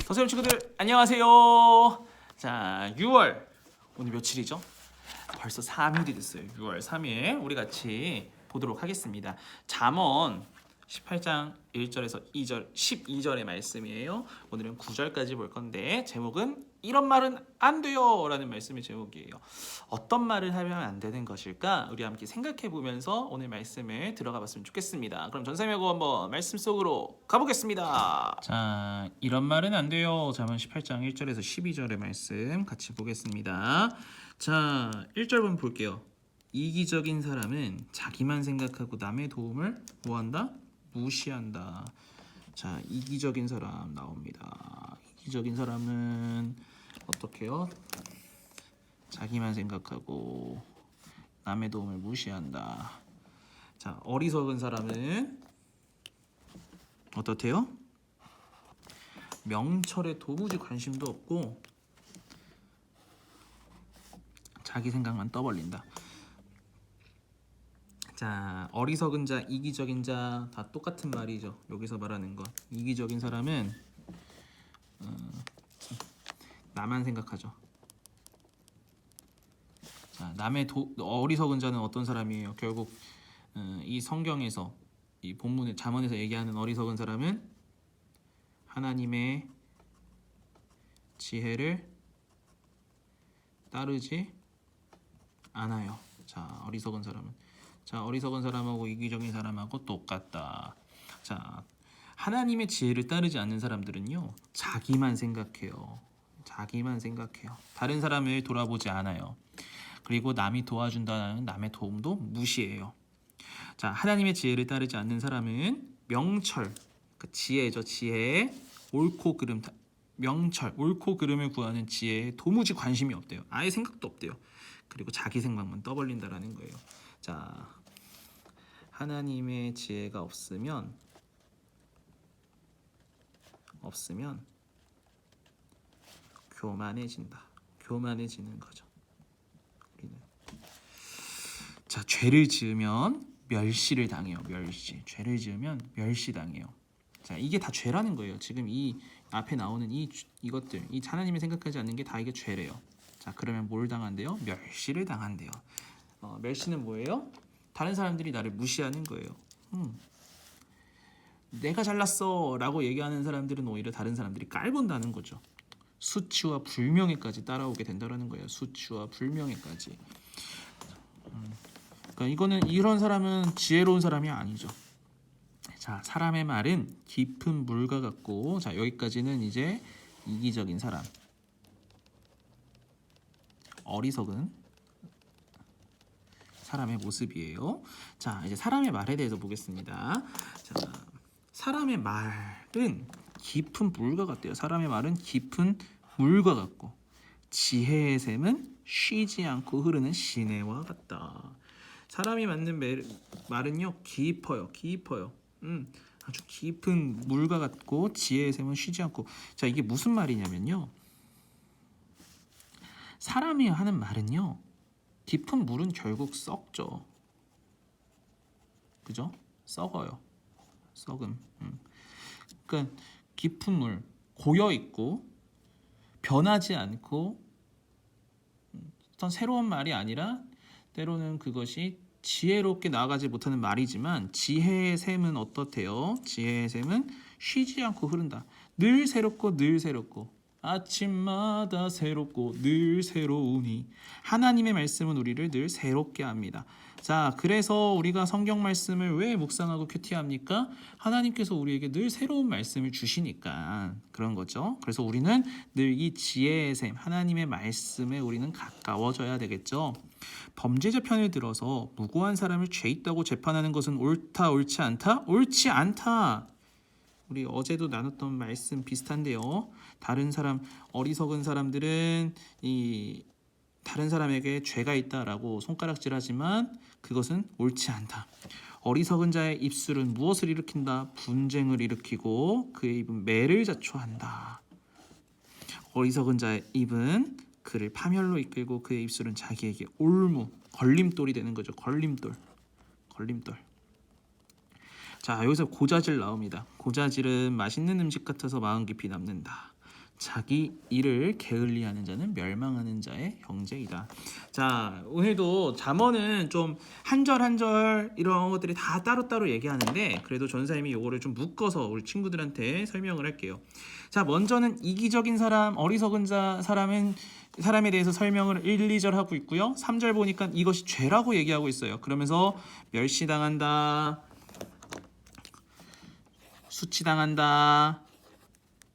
더세훈 친구들 안녕하세요. 자, 6월 오늘 며칠이죠? 벌써 3일이 됐어요. 6월 3일 우리 같이 보도록 하겠습니다. 잠언 18장 1절에서 2절 12절의 말씀이에요. 오늘은 9절까지 볼 건데 제목은 이런 말은 안 돼요 라는 말씀의 제목이에요. 어떤 말을 하면 안 되는 것일까? 우리 함께 생각해 보면서 오늘 말씀을 들어가 봤으면 좋겠습니다. 그럼 전사매고 한번 말씀 속으로 가보겠습니다. 자, 이런 말은 안 돼요. 잠언 18장 1절에서 12절의 말씀 같이 보겠습니다. 자, 1절 한번 볼게요. 이기적인 사람은 자기만 생각하고 남의 도움을 뭐한다? 무시한다. 자, 이기적인 사람 나옵니다. 이기적인 사람은 어떻게요? 자기만 생각하고 남의 도움을 무시한다. 자, 어리석은 사람은 어떻대요? 명철에 도무지 관심도 없고 자기 생각만 떠벌린다. 자, 어리석은 자, 이기적인 자 다 똑같은 말이죠. 여기서 말하는 것. 이기적인 사람은 나만 생각하죠. 자, 어리석은 자는 어떤 사람이에요? 결국 이 성경에서 이 본문의 잠언에서 얘기하는 어리석은 사람은 하나님의 지혜를 따르지 않아요. 자, 어리석은 사람은 어리석은 사람하고 이기적인 사람하고 똑같다. 자, 하나님의 지혜를 따르지 않는 사람들은요, 자기만 생각해요. 자기만 생각해요. 다른 사람을 돌아보지 않아요. 그리고 남이 도와준다는 남의 도움도 무시해요. 자, 하나님의 지혜를 따르지 않는 사람은 명철, 그 지혜죠. 지혜, 옳고 그름, 명철, 옳고 그름을 구하는 지혜에 도무지 관심이 없대요. 아예 생각도 없대요. 그리고 자기 생각만 떠벌린다라는 거예요. 자, 하나님의 지혜가 없으면 교만해진다. 교만해지는 거죠. 우리는. 자, 죄를 지으면 멸시를 당해요. 멸시. 죄를 지으면 멸시당해요. 자, 이게 다 죄라는 거예요. 지금 이 앞에 나오는 이것들, 이 하나님이 생각하지 않는 게 다 이게 죄래요. 자, 그러면 뭘 당한대요? 멸시를 당한대요. 멸시는 뭐예요? 다른 사람들이 나를 무시하는 거예요. 내가 잘났어 라고 얘기하는 사람들은 오히려 다른 사람들이 깔본다는 거죠. 수치와 불명예까지 따라오게 된다는 거예요. 수치와 불명예까지. 그러니까 이런 사람은 지혜로운 사람이 아니죠. 자, 사람의 말은 깊은 물과 같고, 자, 여기까지는 이제 이기적인 사람, 어리석은 사람의 모습이에요. 자, 이제 사람의 말에 대해서 보겠습니다. 자, 사람의 말은 깊은 물과 같대요. 사람의 말은 깊은 물과 같고 지혜의 샘은 쉬지 않고 흐르는 시내와 같다. 사람이 맞는 말은요, 깊어요. 아주 깊은 물과 같고 지혜의 샘은 쉬지 않고. 자, 이게 무슨 말이냐면요, 사람이 하는 말은요, 깊은 물은 결국 썩죠. 그죠? 썩어요. 썩음. 그러니까 깊은 물, 고여 있고 변하지 않고 어떤 새로운 말이 아니라 때로는 그것이 지혜롭게 나아가지 못하는 말이지만, 지혜의 샘은 어떻대요? 지혜의 샘은 쉬지 않고 흐른다. 늘 새롭고 늘 새롭고 아침마다 새롭고 늘 새로우니. 하나님의 말씀은 우리를 늘 새롭게 합니다. 자, 그래서 우리가 성경 말씀을 왜 묵상하고 큐티합니까? 하나님께서 우리에게 늘 새로운 말씀을 주시니까 그런 거죠. 그래서 우리는 늘 이 지혜의 샘, 하나님의 말씀에 우리는 가까워져야 되겠죠. 범죄자 편을 들어서 무고한 사람을 죄 있다고 재판하는 것은 옳다, 옳지 않다? 옳지 않다. 우리 어제도 나눴던 말씀 비슷한데요. 다른 사람, 어리석은 사람들은 다른 사람에게 죄가 있다라고 손가락질하지만 그것은 옳지 않다. 어리석은 자의 입술은 무엇을 일으킨다? 분쟁을 일으키고 그의 입은 매를 자초한다. 어리석은 자의 입은 그를 파멸로 이끌고 그의 입술은 자기에게 걸림돌이 되는 거죠. 걸림돌. 자, 여기서 고자질 나옵니다. 고자질은 맛있는 음식 같아서 마음 깊이 남는다. 자기 일을 게을리하는 자는 멸망하는 자의 형제이다. 자, 오늘도 잠언은 좀 한 절 한 절 이런 것들이 다 따로따로 얘기하는데 그래도 전사님이 요거를 좀 묶어서 우리 친구들한테 설명을 할게요. 자, 먼저는 이기적인 사람, 어리석은 사람에 대해서 설명을 1, 2절 하고 있고요. 3절 보니까 이것이 죄라고 얘기하고 있어요. 그러면서 멸시당한다, 수치당한다,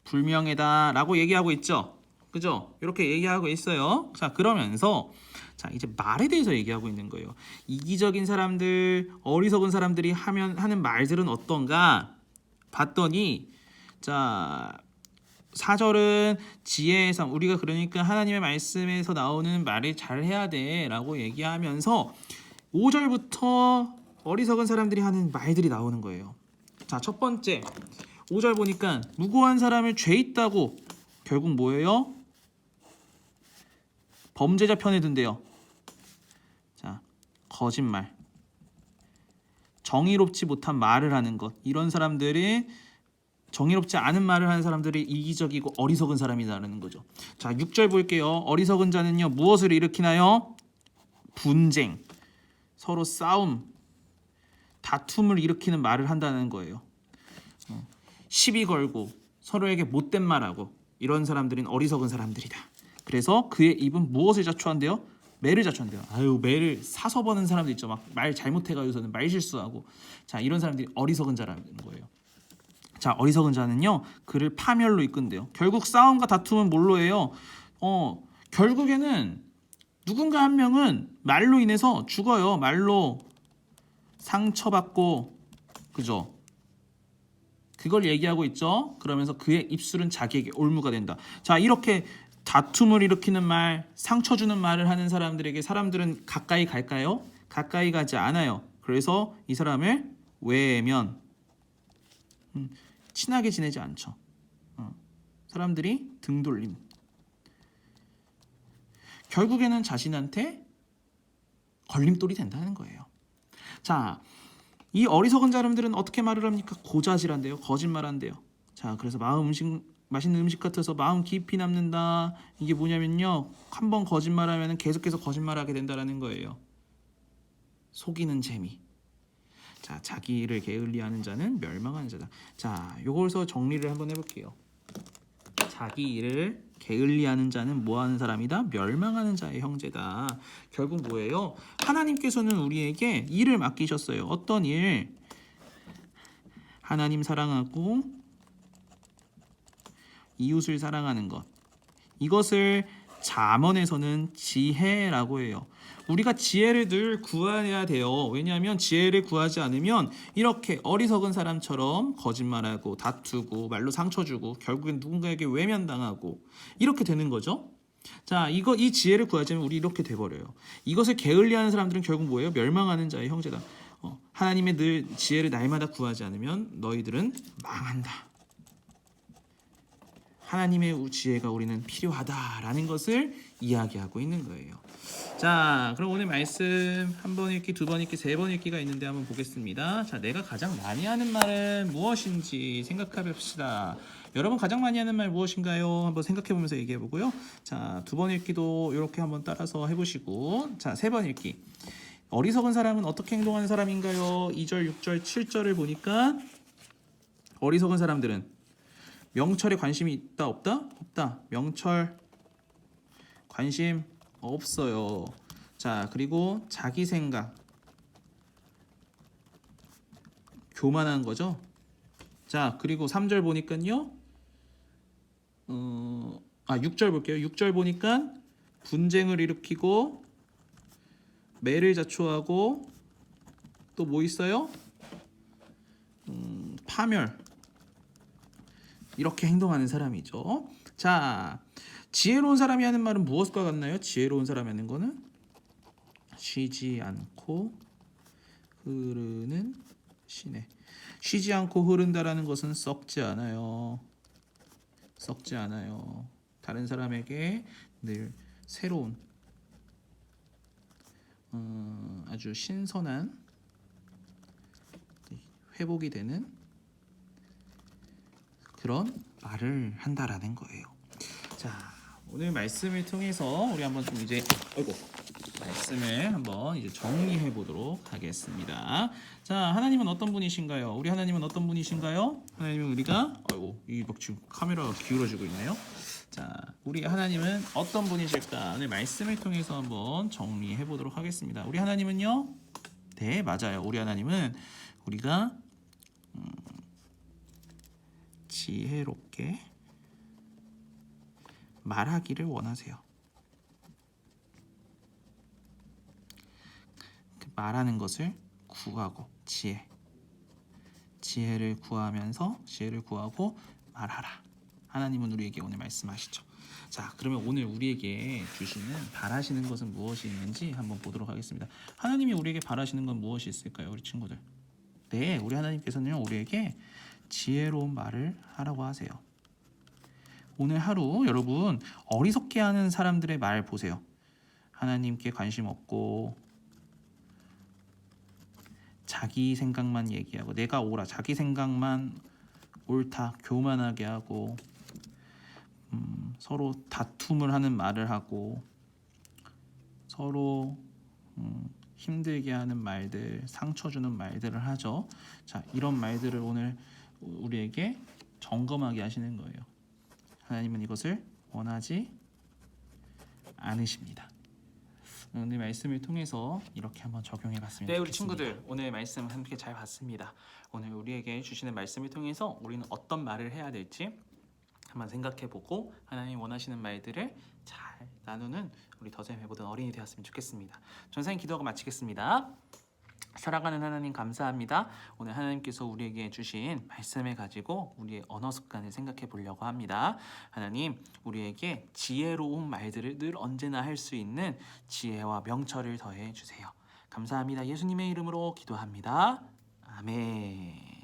불명예다 라고 얘기하고 있죠. 그죠? 이렇게 얘기하고 있어요. 자, 그러면서 자, 이제 말에 대해서 얘기하고 있는 거예요. 이기적인 사람들, 어리석은 사람들이 하는 말들은 어떤가 봤더니, 자, 4절은 지혜의 삶, 우리가 그러니까 하나님의 말씀에서 나오는 말을 잘 해야 돼 라고 얘기하면서 5절부터 어리석은 사람들이 하는 말들이 나오는 거예요. 자, 첫 번째 5절 보니까 무고한 사람을 죄 있다고 결국 뭐예요? 범죄자 편에 든대요. 자, 거짓말, 정의롭지 못한 말을 하는 것, 이런 사람들이 정의롭지 않은 말을 하는 사람들이 이기적이고 어리석은 사람이라는 거죠. 자, 6절 볼게요. 어리석은 자는요 무엇을 일으키나요? 분쟁, 서로 싸움, 다툼을 일으키는 말을 한다는 거예요. 시비 걸고 서로에게 못된 말하고 이런 사람들은 어리석은 사람들이다. 그래서 그의 입은 무엇을 자초한대요? 매를 자초한대요. 아유, 매를 사서 버는 사람도 있죠. 막 말 잘못해가지고서는 말 실수하고. 자, 이런 사람들이 어리석은 자라는 거예요. 자, 어리석은 자는요 그를 파멸로 이끈대요. 결국 싸움과 다툼은 뭘로 해요? 결국에는 누군가 한 명은 말로 인해서 죽어요. 말로 상처받고, 그죠? 그걸 얘기하고 있죠. 그러면서 그의 입술은 자기에게 올무가 된다. 자, 이렇게 다툼을 일으키는 말, 상처 주는 말을 하는 사람들에게 사람들은 가까이 갈까요? 가까이 가지 않아요. 그래서 이 사람을 외면, 친하게 지내지 않죠. 사람들이 등 돌림. 결국에는 자신한테 걸림돌이 된다는 거예요. 자, 이 어리석은 사람들은 어떻게 말을 합니까? 고자질한대요. 거짓말한대요. 자, 그래서 맛있는 음식 같아서 마음 깊이 남는다. 이게 뭐냐면요, 한번 거짓말하면 계속해서 거짓말하게 된다는 거예요. 속이는 재미. 자, 자기를 게을리하는 자는 멸망하는 자다. 자, 요걸서 정리를 한번 해볼게요. 자기 일을 게을리하는 자는 뭐하는 사람이다? 멸망하는 자의 형제다. 결국 뭐예요? 하나님께서는 우리에게 일을 맡기셨어요. 어떤 일? 하나님 사랑하고 이웃을 사랑하는 것. 이것을 잠언에서는 지혜라고 해요. 우리가 지혜를 늘 구해야 돼요. 왜냐하면 지혜를 구하지 않으면 이렇게 어리석은 사람처럼 거짓말하고 다투고 말로 상처 주고 결국엔 누군가에게 외면당하고 이렇게 되는 거죠. 자, 이 지혜를 구하지 않으면 우리 이렇게 돼버려요. 이것을 게을리하는 사람들은 결국 뭐예요? 멸망하는 자의 형제다. 하나님의 늘 지혜를 날마다 구하지 않으면 너희들은 망한다. 하나님의 지혜가 우리는 필요하다라는 것을 이야기하고 있는 거예요. 자, 그럼 오늘 말씀 한 번 읽기, 두 번 읽기, 세 번 읽기가 있는데 한번 보겠습니다. 자, 내가 가장 많이 하는 말은 무엇인지 생각해 봅시다. 여러분 가장 많이 하는 말 무엇인가요? 한번 생각해 보면서 얘기해 보고요. 자, 두 번 읽기도 이렇게 한번 따라서 해보시고, 자, 세 번 읽기. 어리석은 사람은 어떻게 행동하는 사람인가요? 2절, 6절, 7절을 보니까 어리석은 사람들은 명철에 관심이 있다 없다? 없다. 명철 관심 없어요. 자, 그리고 자기 생각, 교만한 거죠. 자, 그리고 3절 보니까요. 6절 볼게요. 6절 보니까 분쟁을 일으키고 매를 자초하고 또 뭐 있어요? 파멸. 이렇게 행동하는 사람이죠. 자, 지혜로운 사람이 하는 말은 무엇과 같나요? 지혜로운 사람이 하는 거는 쉬지 않고 흐르는 시내. 쉬지 않고 흐른다라는 것은 썩지 않아요. 썩지 않아요. 다른 사람에게 늘 새로운 아주 신선한 회복이 되는 그런 말을 한다라는 거예요. 자, 오늘 말씀을 통해서 우리 한번 좀 이제 말씀을 한번 이제 정리해 보도록 하겠습니다. 자, 하나님은 어떤 분이신가요? 우리 하나님은 어떤 분이신가요? 하나님은 우리가 이 막 지금 카메라가 기울어지고 있네요. 자, 우리 하나님은 어떤 분이실까? 오늘 말씀을 통해서 한번 정리해 보도록 하겠습니다. 우리 하나님은요? 네, 맞아요. 우리 하나님은 우리가 지혜롭게 말하기를 원하세요. 말하는 것을 구하고 지혜를 구하고 말하라. 하나님은 우리에게 오늘 말씀하시죠. 자, 그러면 오늘 우리에게 주시는 바라시는 것은 무엇이 있는지 한번 보도록 하겠습니다. 하나님이 우리에게 바라시는 건 무엇이 있을까요, 우리 친구들? 네, 우리 하나님께서는 우리에게 지혜로운 말을 하라고 하세요. 오늘 하루 여러분 어리석게 하는 사람들의 말 보세요. 하나님께 관심 없고 자기 생각만 얘기하고 내가 옳아, 자기 생각만 옳다, 교만하게 하고 서로 다툼을 하는 말을 하고 서로 힘들게 하는 말들, 상처 주는 말들을 하죠. 자, 이런 말들을 오늘 우리에게 점검하게 하시는 거예요. 하나님은 이것을 원하지 않으십니다. 오늘 말씀을 통해서 이렇게 한번 적용해 봤습니다. 네, 우리 친구들 오늘 말씀 함께 잘 봤습니다. 오늘 우리에게 주시는 말씀을 통해서 우리는 어떤 말을 해야 될지 한번 생각해보고 하나님 원하시는 말들을 잘 나누는 우리 더잼 해보던 어린이 되었으면 좋겠습니다. 전사님 기도하고 마치겠습니다. 살아가는 하나님 감사합니다. 오늘 하나님께서 우리에게 주신 말씀을 가지고 우리의 언어 습관을 생각해 보려고 합니다. 하나님, 우리에게 지혜로운 말들을 늘 언제나 할 수 있는 지혜와 명철을 더해 주세요. 감사합니다. 예수님의 이름으로 기도합니다. 아멘.